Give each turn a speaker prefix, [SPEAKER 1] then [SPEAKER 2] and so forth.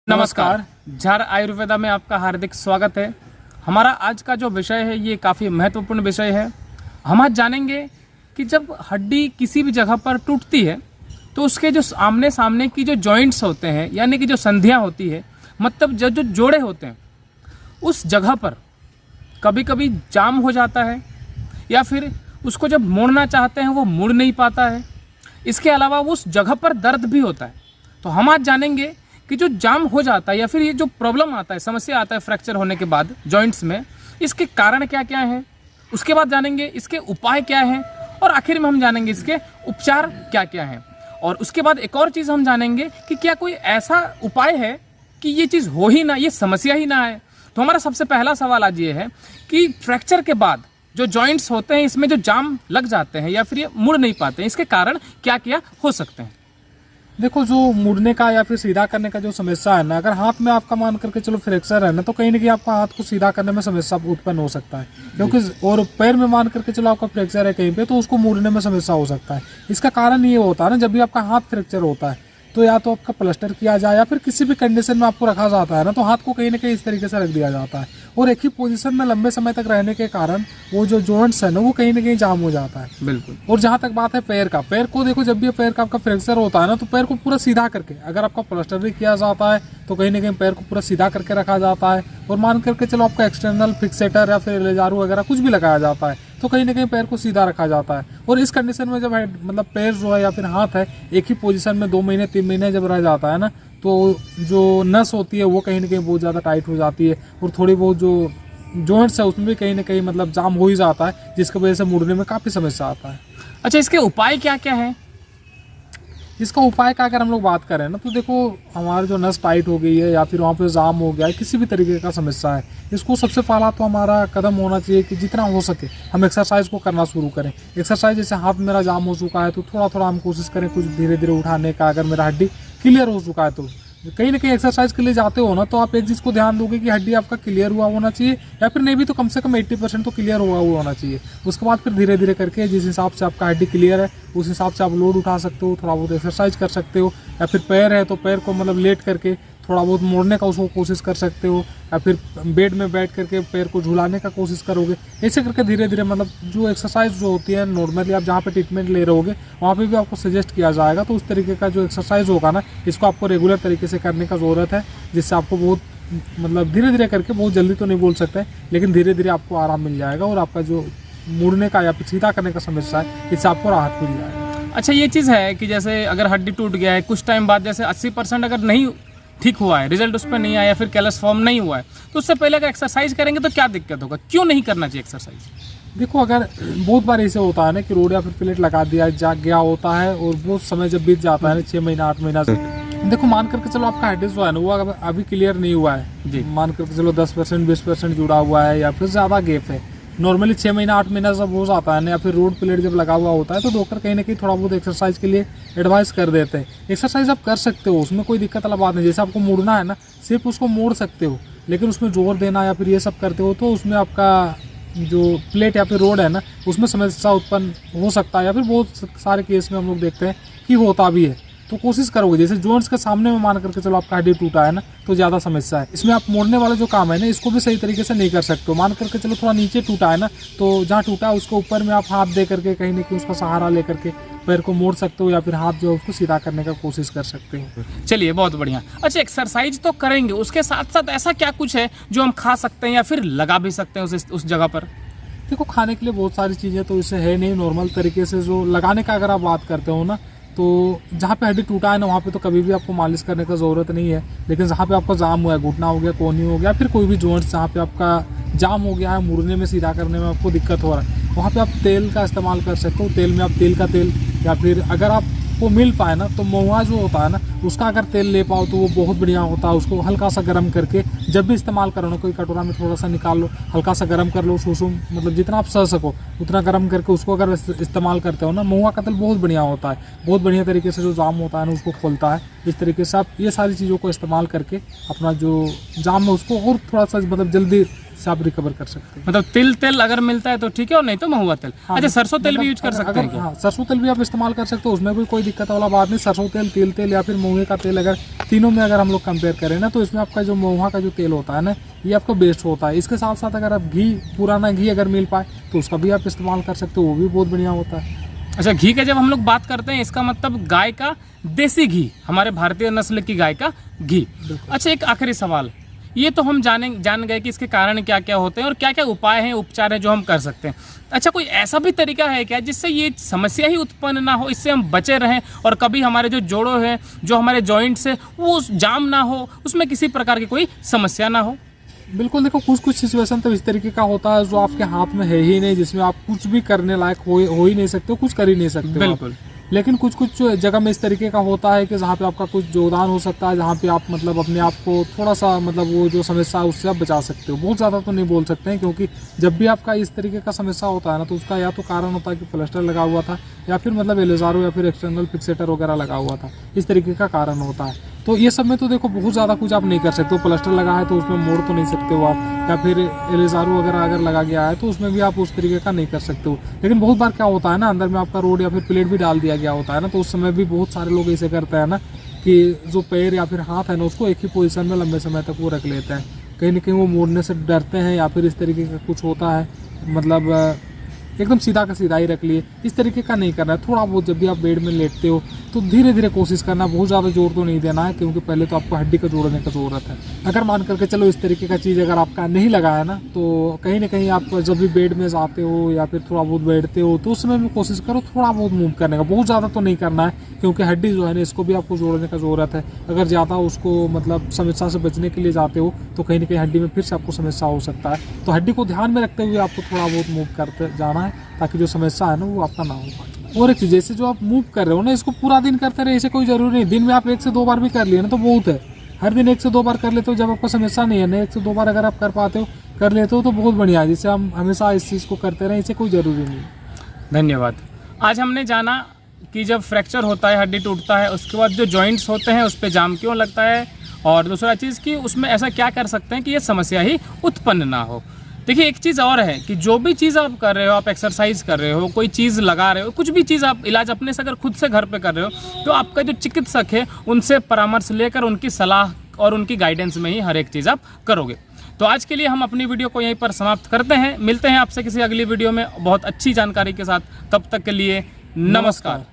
[SPEAKER 1] नमस्कार। झार आयुर्वेदा में आपका हार्दिक स्वागत है। हमारा आज का जो विषय है ये काफ़ी महत्वपूर्ण विषय है। हम आज जानेंगे कि जब हड्डी किसी भी जगह पर टूटती है तो उसके जो आमने सामने की जो जॉइंट्स होते हैं यानी कि जो संधियां होती है, मतलब जो जो जोड़े होते हैं, उस जगह पर कभी कभी जाम हो जाता है या फिर उसको जब मोड़ना चाहते हैं वो मुड़ नहीं पाता है। इसके अलावा उस जगह पर दर्द भी होता है। तो हम आज जानेंगे कि जो जाम हो जाता है या फिर ये जो प्रॉब्लम आता है, समस्या आता है फ्रैक्चर होने के बाद जॉइंट्स में, इसके कारण क्या क्या हैं, उसके बाद जानेंगे इसके उपाय क्या हैं और आखिर में हम जानेंगे इसके उपचार क्या क्या हैं। और उसके बाद एक और चीज़ हम जानेंगे कि क्या कोई ऐसा उपाय है कि ये चीज़ हो ही ना, ये समस्या ही ना आए। तो हमारा सबसे पहला सवाल आज ये है कि फ्रैक्चर के बाद जो जॉइंट्स होते हैं इसमें जो जाम लग जाते हैं या फिर ये मुड़ नहीं पाते हैं, इसके कारण क्या क्या हो सकते हैं।
[SPEAKER 2] देखो, जो मुड़ने का या फिर सीधा करने का जो समस्या है ना, अगर हाथ में आपका मान करके चलो फ्रैक्चर है ना, तो कहीं ना कहीं आपका हाथ को सीधा करने में समस्या उत्पन्न हो सकता है, क्योंकि और पैर में मान करके चलो आपका फ्रैक्चर है कहीं पे, तो उसको मुड़ने में समस्या हो सकता है। इसका कारण ये होता है ना, जब भी आपका हाथ फ्रैक्चर होता है तो या तो आपका प्लास्टर किया जाए या फिर किसी भी कंडीशन में आपको रखा जाता है ना, तो हाथ को कहीं ना कहीं इस तरीके से रख दिया जाता है और एक ही पोजीशन में लंबे समय तक रहने के कारण वो जो जॉइंट्स है ना वो कहीं ना कहीं जाम हो जाता है।
[SPEAKER 1] बिल्कुल।
[SPEAKER 2] और जहाँ तक बात है पैर का, पैर को देखो, जब भी पैर का आपका फ्रैक्चर होता है ना, तो पैर को पूरा सीधा करके अगर आपका प्लास्टर भी किया जाता है तो कहीं ना कहीं पैर को पूरा सीधा करके रखा जाता है। और मान करके चलो आपका एक्सटर्नल फिक्सेटर या फिर लेजारू वगैरह कुछ भी लगाया जाता है तो कहीं ना कहीं पैर को सीधा रखा जाता है। और इस कंडीशन में जब मतलब पैर जो है या फिर हाथ है एक ही पोजीशन में 2 महीने 3 महीने जब रह जाता है ना, तो जो नस होती है वो कहीं ना कहीं बहुत ज़्यादा टाइट हो जाती है और थोड़ी बहुत जो जॉइंट्स है उसमें भी कहीं ना कहीं मतलब जाम हो ही जाता है, जिसकी वजह से मुड़ने में काफ़ी समस्या आता है।
[SPEAKER 1] अच्छा, इसके उपाय क्या क्या है।
[SPEAKER 2] इसका उपाय का अगर हम लोग बात करें ना, तो देखो, हमारी जो नस टाइट हो गई है या फिर वहाँ पे जाम हो गया है, किसी भी तरीके का समस्या है, इसको सबसे पहला तो हमारा कदम होना चाहिए कि जितना हो सके हम एक्सरसाइज को करना शुरू करें। एक्सरसाइज, जैसे हाथ मेरा जाम हो चुका है तो थोड़ा थोड़ा हम कोशिश करें कुछ धीरे धीरे उठाने का। अगर मेरा हड्डी क्लियर हो चुका है तो कहीं ना कहीं एक्सरसाइज के लिए जाते हो ना, तो आप एक चीज़ को ध्यान दोगे कि हड्डी आपका क्लियर हुआ होना चाहिए या फिर नहीं भी तो कम से कम 80% तो क्लियर हुआ होना चाहिए। उसके बाद फिर धीरे धीरे करके जिस हिसाब से आपका हड्डी क्लियर है उस हिसाब से आप लोड उठा सकते हो, थोड़ा बहुत एक्सरसाइज कर सकते हो। या फिर पैर है तो पैर को मतलब लेट करके थोड़ा बहुत मोड़ने का उसको कोशिश कर सकते हो, या फिर बेड में बैठ करके पैर को झुलाने का कोशिश करोगे। ऐसे करके धीरे धीरे मतलब जो एक्सरसाइज जो होती है नॉर्मली आप जहाँ पे ट्रीटमेंट ले रहे होगे वहाँ पे भी आपको सजेस्ट किया जाएगा, तो उस तरीके का जो एक्सरसाइज होगा ना, इसको आपको रेगुलर तरीके से करने का ज़रूरत है, जिससे आपको बहुत मतलब धीरे धीरे करके, बहुत जल्दी तो नहीं बोल सकते लेकिन धीरे धीरे आपको आराम मिल जाएगा और आपका जो मुड़ने का या फिर सीधा करने का समस्या है इससे आपको राहत मिल जाएगा।
[SPEAKER 1] अच्छा, ये चीज़ है कि जैसे अगर हड्डी टूट गया है कुछ टाइम बाद, जैसे 80% अगर नहीं ठीक हुआ है, रिजल्ट उस पर नहीं आया या फिर कैलस फॉर्म नहीं हुआ है, तो उससे पहले अगर एक्सरसाइज करेंगे तो क्या दिक्कत होगा, क्यों नहीं करना चाहिए एक्सरसाइज।
[SPEAKER 2] देखो, अगर बहुत बार ऐसे होता है ना कि रोड या फिर प्लेट लगा दिया जा गया होता है और बहुत समय जब बीत जाता है ना, 6 महीना 8 महीना से, देखो मान करके चलो आपका हड्डी जो है ना वो अभी क्लियर नहीं हुआ है, मान करके चलो 10% 20% जुड़ा हुआ है या फिर ज़्यादा गैप है। नॉर्मली 6 महीना 8 महीना जब हो जाता है ना, या फिर रोड प्लेट जब लगा हुआ होता है, तो डॉक्टर कहीं ना कहीं थोड़ा बहुत एक्सरसाइज के लिए एडवाइस कर देते हैं। एक्सरसाइज आप कर सकते हो, उसमें कोई दिक्कत वाला बात नहीं। जैसे आपको मुड़ना है ना, सिर्फ उसको मोड़ सकते हो, लेकिन उसमें जोर देना या फिर ये सब करते हो तो उसमें आपका जो प्लेट या फिर रोड है ना उसमें समस्या उत्पन्न हो सकता है, या फिर बहुत सारे केस में हम लोग देखते हैं कि होता भी है। तो कोशिश करोगे, जैसे जॉइंट्स के सामने में मान करके चलो आपका हड्डी टूटा है ना, तो ज़्यादा समस्या है। इसमें आप मोड़ने वाला जो काम है ना, इसको भी सही तरीके से नहीं कर सकते हो। मान करके चलो थोड़ा नीचे टूटा है ना, तो जहाँ टूटा है उसको ऊपर में आप हाथ दे करके कहीं ना कहीं उसका सहारा ले करके पैर को मोड़ सकते हो, या फिर हाथ जो है उसको सीधा करने का कोशिश कर सकते हो।
[SPEAKER 1] चलिए, बहुत बढ़िया। अच्छा, एक्सरसाइज तो करेंगे, उसके साथ साथ ऐसा क्या कुछ है जो हम खा सकते हैं या फिर लगा भी सकते हैं उस जगह पर।
[SPEAKER 2] देखो, खाने के लिए बहुत सारी चीज़ें तो इससे है नहीं। नॉर्मल तरीके से जो लगाने का अगर आप बात करते हो ना, तो जहाँ पे हड्डी टूटा है ना वहाँ पे तो कभी भी आपको मालिश करने का ज़रूरत नहीं है, लेकिन जहाँ पे आपका जाम हुआ है, घुटना हो गया, कोहनी हो गया, फिर कोई भी जॉइंट्स जहाँ पे आपका जाम हो गया है, मुड़ने में सीधा करने में आपको दिक्कत हो रहा है, वहाँ पे आप तेल का इस्तेमाल कर सकते हो। तेल में आप तिल का तेल, या फिर अगर आपको मिल पाए ना तो महुआ जो होता है ना उसका अगर तेल ले पाओ तो वो बहुत बढ़िया होता है। उसको हल्का सा गर्म करके जब भी इस्तेमाल करो ना, कोई कटोरा में थोड़ा सा निकाल लो, हल्का सा गर्म कर लो, सुसुम मतलब जितना आप सह सको उतना गर्म करके उसको अगर इस्तेमाल करते हो ना, महुआ का तेल बहुत बढ़िया होता है, बहुत बढ़िया तरीके से जो जाम होता है ना उसको खोलता है। इस तरीके से आप ये सारी चीज़ों को इस्तेमाल करके अपना जो जाम है उसको और थोड़ा सा मतलब जल्दी इससे आप रिकवर कर सकते हैं।
[SPEAKER 1] मतलब तिल तेल अगर मिलता है तो ठीक है, और नहीं तो महुआ तेल।
[SPEAKER 2] हाँ,
[SPEAKER 1] अच्छा, सरसों तेल भी
[SPEAKER 2] मतलब
[SPEAKER 1] यूज कर सकते हैं क्या?
[SPEAKER 2] हाँ, सरसों तेल भी आप इस्तेमाल कर सकते हो, उसमें भी कोई दिक्कत वाला बात नहीं। सरसों तेल, तिल तेल या फिर महुए का तेल, अगर तीनों में अगर हम लोग कंपेयर करें ना, तो इसमें आपका जो महुआ का जो तेल होता है ना, ये आपका बेस्ट होता है। इसके साथ साथ अगर आप घी, पुराना घी अगर मिल पाए तो उसका भी आप इस्तेमाल कर सकते हो, वो भी बहुत बढ़िया होता है।
[SPEAKER 1] अच्छा, घी का जब हम लोग बात करते हैं, इसका मतलब गाय का देसी घी, हमारे भारतीय नस्ल की गाय का घी। अच्छा, एक आखिरी सवाल, ये तो हम जान गए कि इसके कारण क्या क्या होते हैं और क्या क्या उपाय हैं, उपचार हैं जो हम कर सकते हैं। अच्छा, कोई ऐसा भी तरीका है क्या जिससे ये समस्या ही उत्पन्न ना हो, इससे हम बचे रहें और कभी हमारे जो जोड़ों हैं, जो हमारे जॉइंट्स हैं, वो जाम ना हो, उसमें किसी प्रकार की कोई समस्या ना हो?
[SPEAKER 2] बिल्कुल, देखो कुछ सिचुएशन तो इस तरीके का होता है जो आपके हाथ में है ही नहीं, जिसमें आप कुछ भी करने लायक हो ही नहीं सकते हो, कुछ कर ही नहीं सकते हो।
[SPEAKER 1] बिल्कुल।
[SPEAKER 2] लेकिन कुछ जगह में इस तरीके का होता है कि जहाँ पे आपका कुछ योगदान हो सकता है, जहाँ पे आप मतलब अपने आप को थोड़ा सा मतलब वो जो समस्या है उससे आप बचा सकते हो। बहुत ज़्यादा तो नहीं बोल सकते हैं, क्योंकि जब भी आपका इस तरीके का समस्या होता है ना, तो उसका या तो कारण होता है कि प्लास्टर लगा हुआ था, या फिर मतलब एलिजारो या फिर एक्सटर्नल फिक्सेटर वगैरह लगा हुआ था, इस तरीके का कारण होता है। तो ये सब में तो देखो बहुत ज़्यादा कुछ आप नहीं कर सकते हो। प्लास्टर लगा है तो उसमें मोड़ तो नहीं सकते हो आप, या फिर एलिजारो वगैरह अगर लगा गया है तो उसमें भी आप उस तरीके का नहीं कर सकते हो। लेकिन बहुत बार क्या होता है ना, अंदर में आपका रोड या फिर प्लेट भी डाल दिया गया होता है ना, तो उस समय भी बहुत सारे लोग ऐसे करते हैं ना कि जो पैर या फिर हाथ है ना, उसको एक ही पोजीशन में लंबे समय तक वो रख लेते हैं। कहीं ना कहीं वो मोड़ने से डरते हैं, या फिर इस तरीके का कुछ होता है, मतलब एकदम सीधा का सीधा ही रख लिए। इस तरीके का नहीं करना है। थोड़ा बहुत जब भी आप बेड में लेटते हो तो धीरे धीरे कोशिश करना, बहुत ज़्यादा जोर तो नहीं देना है, क्योंकि पहले तो आपको हड्डी का जोड़ने का ज़रूरत है। अगर मान करके चलो इस तरीके का चीज़ अगर आपका नहीं लगा है ना, तो कहीं ना कहीं आप जब भी बेड में जाते हो या फिर थोड़ा बहुत बैठते हो, तो उस समय भी कोशिश करो थोड़ा बहुत मूव करने का। बहुत ज़्यादा तो नहीं करना है, क्योंकि हड्डी जो है ना, इसको भी आपको जोड़ने का ज़रूरत है। अगर ज़्यादा उसको मतलब समस्या से बचने के लिए जाते हो तो कहीं ना कहीं हड्डी में फिर से आपको समस्या हो सकता है। तो हड्डी को ध्यान में रखते हुए आपको थोड़ा बहुत मूव करते जाना है, ताकि जो समस्या है ना वो आपका ना हो पाए। और एक चीज़, जैसे जो आप मूव कर रहे हो ना, इसको पूरा दिन करते रहे, ऐसे कोई ज़रूरी नहीं। दिन में आप 1 से 2 बार भी कर लिए ना तो बहुत है। हर दिन 1 से 2 बार कर लेते हो, जब आपको समस्या नहीं है ना, 1 से 2 बार अगर आप कर पाते हो, कर लेते हो, तो बहुत बढ़िया है। जिससे हम हमेशा इस चीज़ को करते रहें, इससे कोई ज़रूरी नहीं।
[SPEAKER 1] धन्यवाद। आज हमने जाना कि जब फ्रैक्चर होता है, हड्डी टूटता है, उसके बाद जो जॉइंट्स होते हैं उस पर जाम क्यों लगता है, और दूसरा चीज़ कि उसमें ऐसा क्या कर सकते हैं कि ये समस्या ही उत्पन्न ना हो। देखिए, एक चीज़ और है कि जो भी चीज़ आप कर रहे हो, आप एक्सरसाइज कर रहे हो, कोई चीज़ लगा रहे हो, कुछ भी चीज़ आप इलाज अपने से अगर खुद से घर पे कर रहे हो, तो आपका जो चिकित्सक है उनसे परामर्श लेकर उनकी सलाह और उनकी गाइडेंस में ही हर एक चीज़ आप करोगे। तो आज के लिए हम अपनी वीडियो को यहीं पर समाप्त करते हैं। मिलते हैं आपसे किसी अगली वीडियो में बहुत अच्छी जानकारी के साथ। तब तक के लिए नमस्कार।